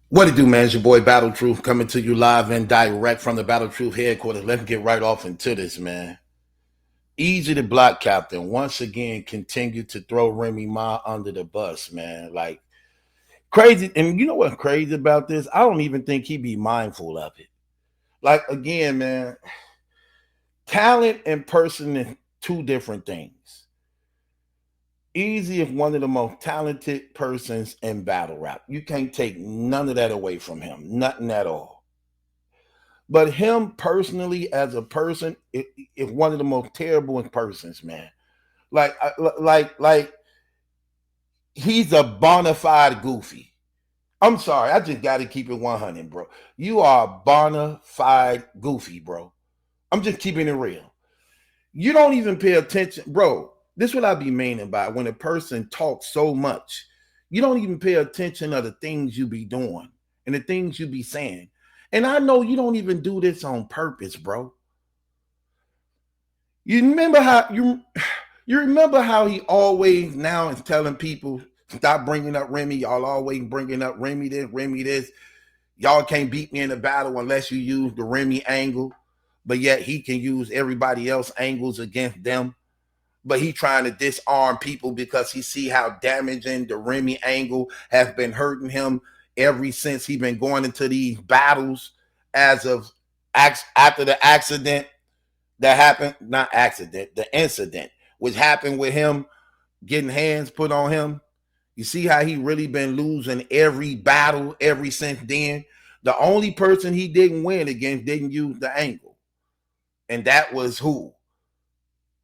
What it do, man? It's your boy Battle Truth coming to you live and direct from the Battle Truth headquarters. Let's get right off into this, man. Easy to block captain once again continued to throw Remy Ma under the bus, man. Like crazy. And you know what's crazy about this? I don't even think he be mindful of it. Like again, man, talent and person is two different things. Easy is one of the most talented persons in battle rap. You can't take none of that away from him. Nothing at all. But him personally, as a person, is one of the most terrible persons, man. Like, he's a bona fide goofy. I'm sorry, I just got to keep it 100, bro. You are a bona fide goofy, bro. I'm just keeping it real. You don't even pay attention, bro. This is what I be meaning by when a person talks so much. You don't even pay attention to the things you be doing and the things you be saying. And I know you don't even do this on purpose, bro. You remember how you remember how he always now is telling people stop bringing up Remy. Y'all always bringing up Remy this, Remy this. Y'all can't beat me in the battle unless you use the Remy angle. But yet he can use everybody else angles against them. But he trying to disarm people because he see how damaging the Remy angle has been hurting him ever since he been going into these battles as of after the accident that happened, not accident, the incident, which happened with him getting hands put on him. You see how he really been losing every battle ever since then. The only person he didn't win against didn't use the angle. And that was who?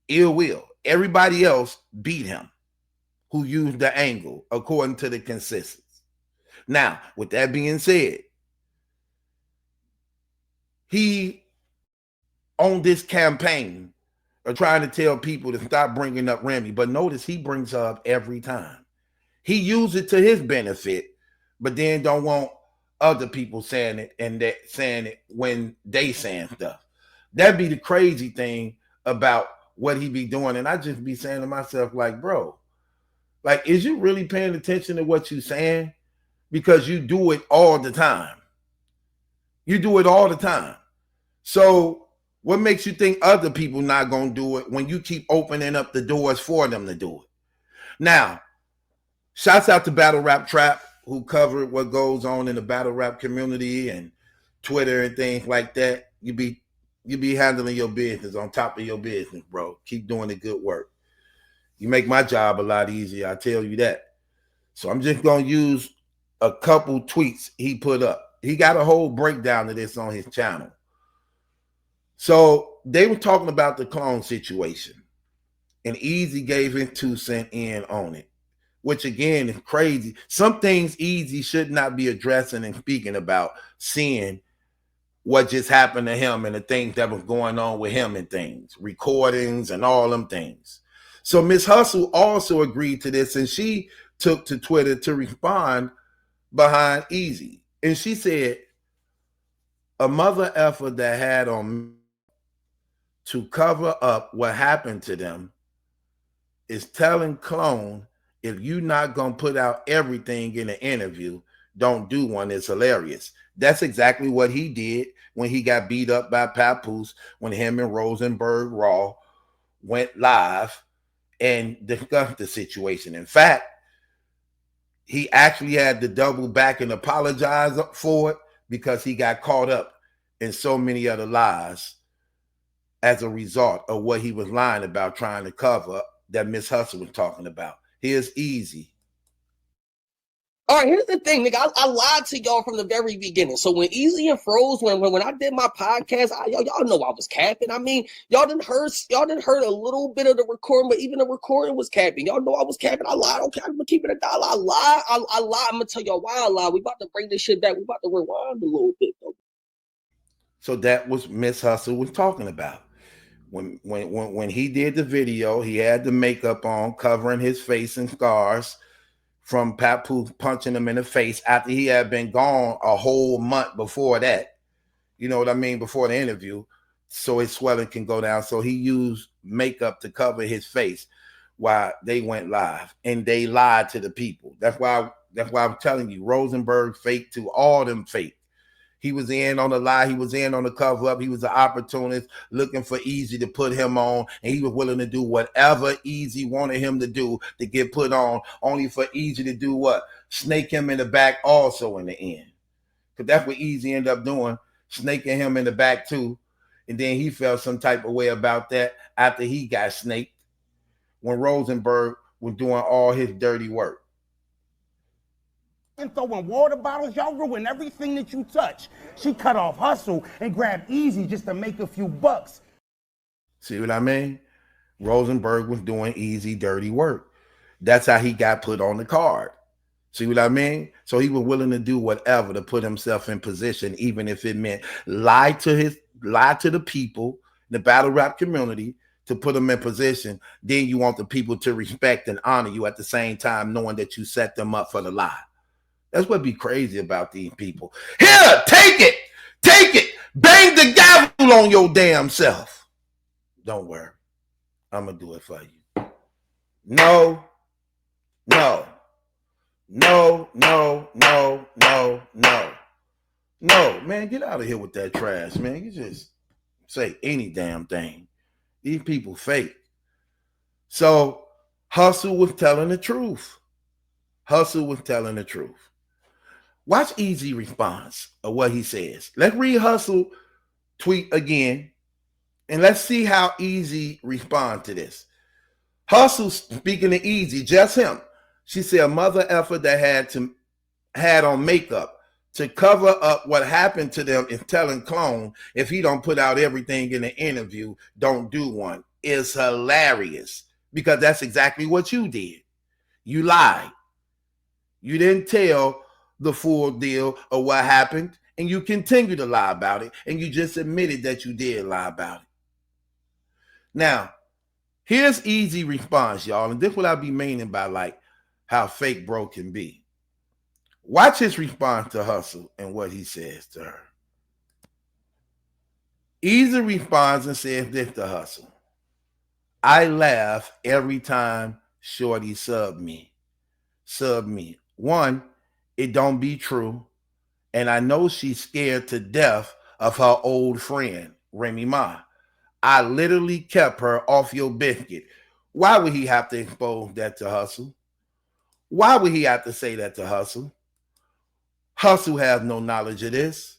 Ill Will. Everybody else beat him who used the angle according to the consensus. Now, with that being said, he on this campaign are trying to tell people to stop bringing up Remy, but notice he brings her up every time. He used it to his benefit, but then don't want other people saying it and that saying it when they saying stuff. That'd be the crazy thing about what he be doing. And I just be saying to myself, like, bro, like, is you really paying attention to what you saying? Because you do it all the time. You do it all the time. So what makes you think other people not going to do it when you keep opening up the doors for them to do it? Now, shouts out to Battle Rap Trap, who covered what goes on in the battle rap community and Twitter and things like that. You be handling your business, on top of your business, bro. Keep doing the good work. You make my job a lot easier, I tell you that. So I'm just going to use a couple tweets he put up. He got a whole breakdown of this on his channel. So they were talking about the clone situation, and Easy gave his 2 cents in on it, which again is crazy. Some things Easy should not be addressing and speaking about, seeing what just happened to him and the things that was going on with him and things, recordings and all them things. So Miss Hustle also agreed to this, and she took to Twitter to respond behind Easy. And she said, a mother effort that had on to cover up what happened to them is telling Clone, if you not going to put out everything in an interview, don't do one. It's hilarious. That's exactly what he did when he got beat up by Papoose, when him and Rosenberg Raw went live and discussed the situation. In fact, he actually had to double back and apologize for it because he got caught up in so many other lies as a result of what he was lying about, trying to cover that Miss Hustle was talking about. Here's Easy. All right, here's the thing, nigga. I lied to y'all from the very beginning. So when Easy and Froze, when I did my podcast, y'all know I was capping. I mean, y'all didn't heard a little bit of the recording, but even the recording was capping. Y'all know I was capping. I lied. Okay, I'm gonna keep it $1. I lied. I lied. I'm gonna tell y'all why I lied. We about to bring this shit back. We about to rewind a little bit, though. So that was Miss Hustle was talking about. When he did the video, he had the makeup on, covering his face and scars from Papoose punching him in the face after he had been gone a whole month before that. You know what I mean? Before the interview, so his swelling can go down. So he used makeup to cover his face while they went live, and they lied to the people. That's why That's why I'm telling you, Rosenberg fake too. All them fake. He was in on the lie. He was in on the cover up. He was an opportunist looking for Easy to put him on, and he was willing to do whatever Easy wanted him to do to get put on, only for Easy to do what? Snake him in the back also in the end. Because that's what Easy ended up doing, snaking him in the back too. And then he felt some type of way about that after he got snaked when Rosenberg was doing all his dirty work. And throwing water bottles, y'all ruin everything that you touch. She cut off Hustle and grabbed Easy just to make a few bucks. See what I mean? Rosenberg was doing Easy dirty work. That's how he got put on the card. See what I mean? So he was willing to do whatever to put himself in position, even if it meant lie to the people, the battle rap community, to put them in position. Then you want the people to respect and honor you at the same time, knowing that you set them up for the lie. That's what be crazy about these people. Here, take it. Take it. Bang the gavel on your damn self. Don't worry. I'm going to do it for you. No. No. No, no, no, no, no. No, man, get out of here with that trash, man. You just say any damn thing. These people fake. So Hustle was telling the truth. Hustle was telling the truth. Watch Easy response of what he says. Let's read Hustle tweet again, and let's see how Easy responds to this. Hustle speaking to Easy, just him. She said a mother effer that had on makeup to cover up what happened to them is telling Clone if he don't put out everything in the interview, don't do one. Is hilarious because that's exactly what you did. You lied. You didn't tell the full deal of what happened, and you continue to lie about it, and you just admitted that you did lie about it. Now, here's Easy response, y'all, and this is what I be meaning by like how fake bro can be. Watch his response to Hustle and what he says to her. Easy responds and says this to Hustle. I laugh every time Shorty sub me. One, it don't be true. And I know she's scared to death of her old friend, Remy Ma. I literally kept her off your biscuit. Why would he have to expose that to Hustle? Why would he have to say that to Hustle? Hustle has no knowledge of this.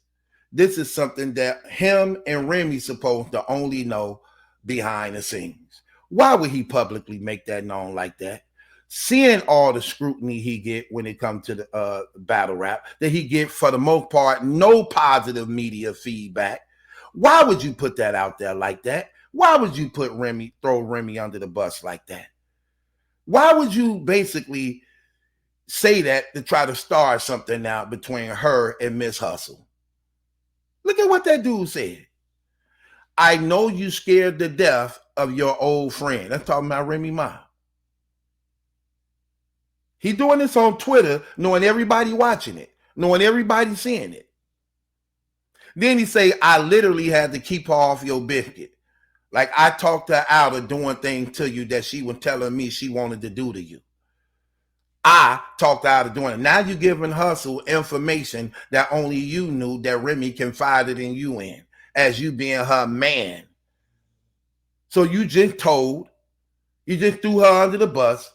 This is something that him and Remy supposed to only know behind the scenes. Why would he publicly make that known like that? Seeing all the scrutiny he get when it comes to the battle rap, that he get for the most part, no positive media feedback. Why would you put that out there like that? Why would you throw Remy under the bus like that? Why would you basically say that to try to start something out between her and Miss Hustle? Look at what that dude said. I know you scared to death of your old friend. That's talking about Remy Ma. He doing this on Twitter, knowing everybody watching it, knowing everybody seeing it. Then he say, I literally had to keep her off your biscuit. Like I talked her out of doing things to you that she was telling me she wanted to do to you. I talked her out of doing it. Now you're giving Hustle information that only you knew that Remy confided in you in, as you being her man. So you just threw her under the bus.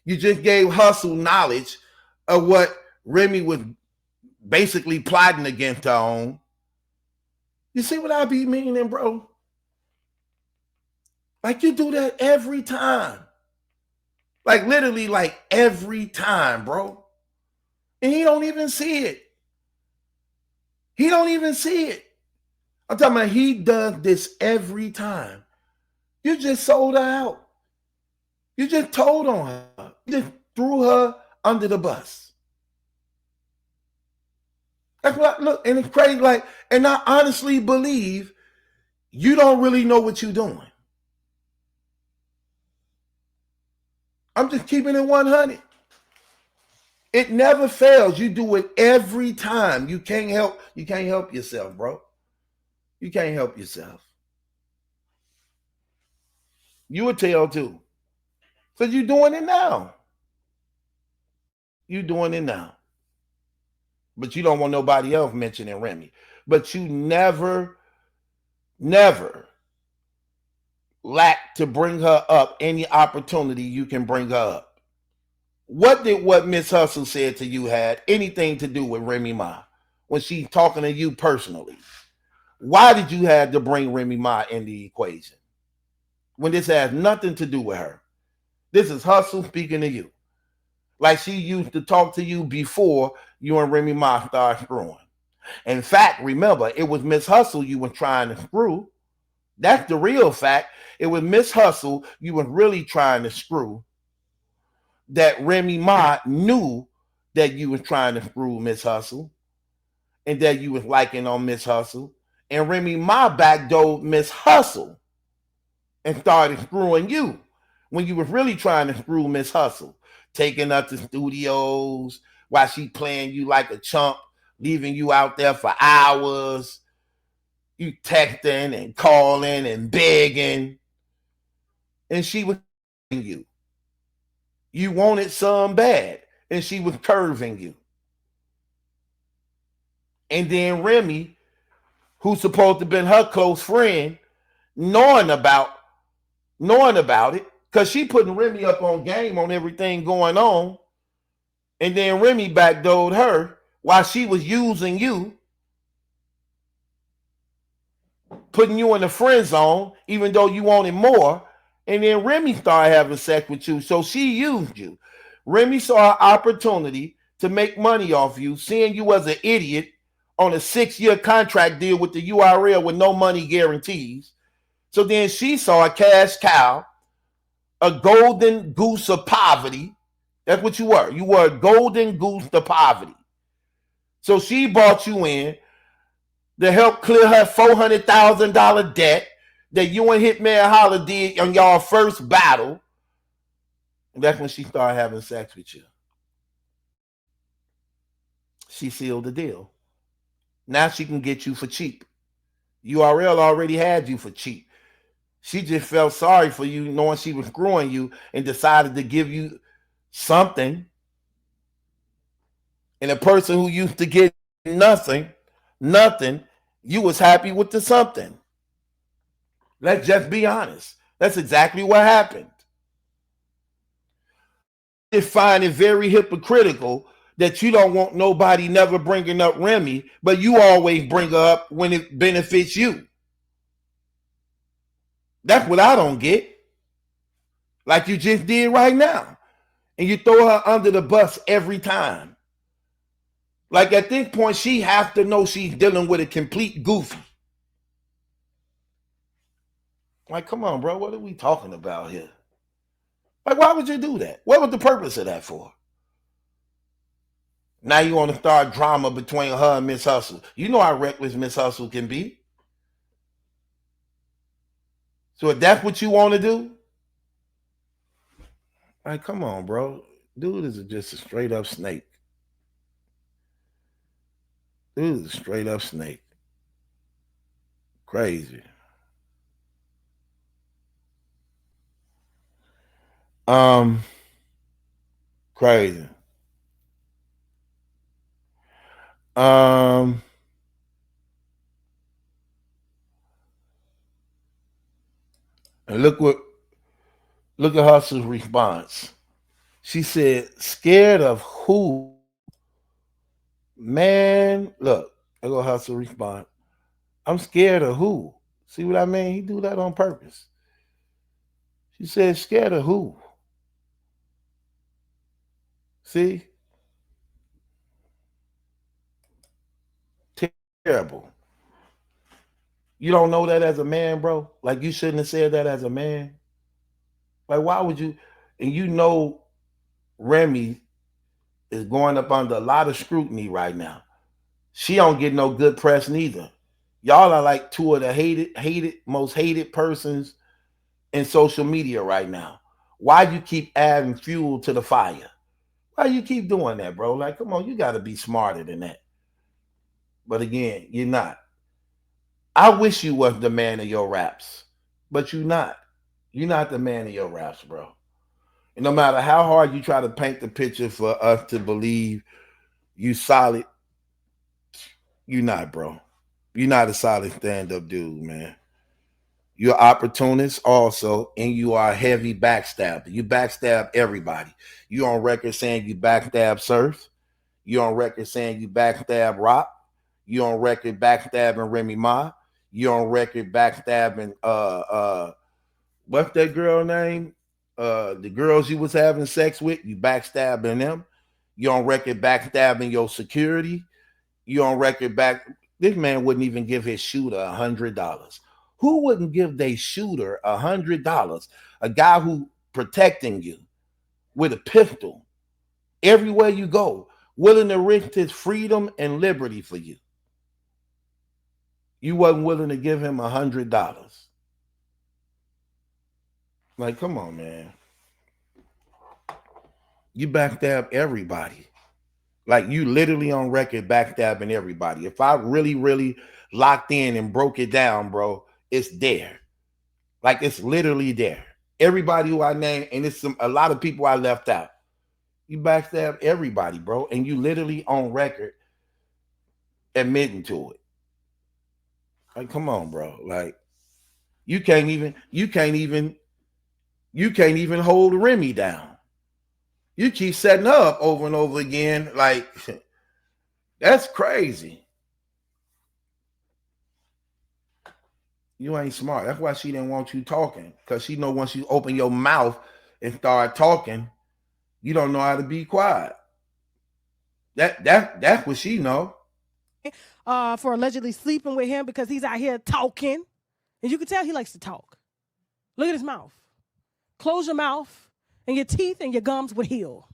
You just gave Hustle knowledge of what Remy was basically plotting against her own. You see what I be meaning, bro? Like you do that every time. Like literally like every time, bro. And he don't even see it. He don't even see it. I'm talking about he does this every time. You just sold her out. You just told on her. You just threw her under the bus. That's what look, and it's crazy. Like, and I honestly believe you don't really know what you're doing. I'm just keeping it 100. It never fails. You do it every time. You can't help yourself, bro. You can't help yourself. You would tell too. Because you're doing it now. You doing it now. But you don't want nobody else mentioning Remy. But you never lack to bring her up any opportunity you can bring her up. What did what Miss Hustle said to you had anything to do with Remy Ma when she's talking to you personally? Why did you have to bring Remy Ma in the equation when this has nothing to do with her? This is Hustle speaking to you. Like she used to talk to you before you and Remy Ma started screwing. In fact, remember, it was Miss Hustle you were trying to screw. That's the real fact. It was Miss Hustle you were really trying to screw. That Remy Ma knew that you was trying to screw Miss Hustle and that you was liking on Miss Hustle. And Remy Ma backdoored Miss Hustle and started screwing you when you was really trying to screw Miss Hustle, taking up the studios while she playing you like a chump, leaving you out there for hours. You texting and calling and begging. And she was you. You wanted some bad. And she was curving you. And then Remy, who's supposed to have been her close friend, knowing about it, because she putting Remy up on game on everything going on. And then Remy backdoored her while she was using you, putting you in the friend zone, even though you wanted more. And then Remy started having sex with you. So she used you. Remy saw an opportunity to make money off you, seeing you as an idiot on a 6-year contract deal with the URL with no money guarantees. So then she saw a cash cow, a golden goose of poverty. That's what you were. You were a golden goose of poverty. So she brought you in to help clear her $400,000 debt that you and Hitman Holla did on y'all first battle. And that's when she started having sex with you. She sealed the deal. Now she can get you for cheap. URL already had you for cheap. She just felt sorry for you, knowing she was screwing you, and decided to give you something. And a person who used to get nothing, you was happy with the something. Let's just be honest. That's exactly what happened. I find it very hypocritical that you don't want nobody never bringing up Remy, but you always bring her up when it benefits you. That's what I don't get. Like you just did right now. And you throw her under the bus every time. Like at this point, she has to know she's dealing with a complete goofy. Like, come on, bro. What are we talking about here? Like, why would you do that? What was the purpose of that for? Now you want to start drama between her and Miss Hustle. You know how reckless Miss Hustle can be. So if that's what you want to do, like, come on, bro. Dude is just a straight up snake. Dude is a straight up snake. Crazy. Crazy. And look at Hustle's response. She said, scared of who? Man, look, I go Hustle response. I'm scared of who? See what I mean? He do that on purpose. She said, scared of who? See? Terrible. You don't know that as a man, bro? Like, you shouldn't have said that as a man. Like, why would you? And you know Remy is going up under a lot of scrutiny right now. She don't get no good press neither. Y'all are like two of the most hated persons in social media right now. Why you keep adding fuel to the fire? Why you keep doing that, bro? Like, come on, you got to be smarter than that. But again, you're not. I wish you was the man of your raps, but you're not. You're not the man of your raps, bro. no matter how hard you try to paint the picture for us to believe you solid, you're not, bro. You're not a solid stand-up dude, man. You're opportunist also, and you are a heavy backstabber. You backstab everybody. You on record saying you backstab Surf. You on record saying you backstab Rock. You on record backstabbing Remy Ma. You on record backstabbing what's that girl name? The girls you was having sex with, you backstabbing them. You on record backstabbing your security. You on record back. This man wouldn't even give his shooter $100. Who wouldn't give their shooter $100? A guy who protecting you with a pistol everywhere you go, willing to risk his freedom and liberty for you. You wasn't willing to give him $100. Like, come on, man. You backstab everybody. Like, you literally on record backstabbing everybody. If I really, really locked in and broke it down, bro, it's there. Like, it's literally there. Everybody who I named, and it's a lot of people I left out. You backstab everybody, bro, and you literally on record admitting to it. Like, come on, bro. Like, you can't even hold Remy down. You keep setting her up over and over again. Like, that's crazy. You ain't smart. That's why she didn't want you talking. Because she know once you open your mouth and start talking, you don't know how to be quiet. That's what she know. For allegedly sleeping with him because he's out here talking. And you can tell he likes to talk. Look at his mouth. Close your mouth and your teeth and your gums would heal.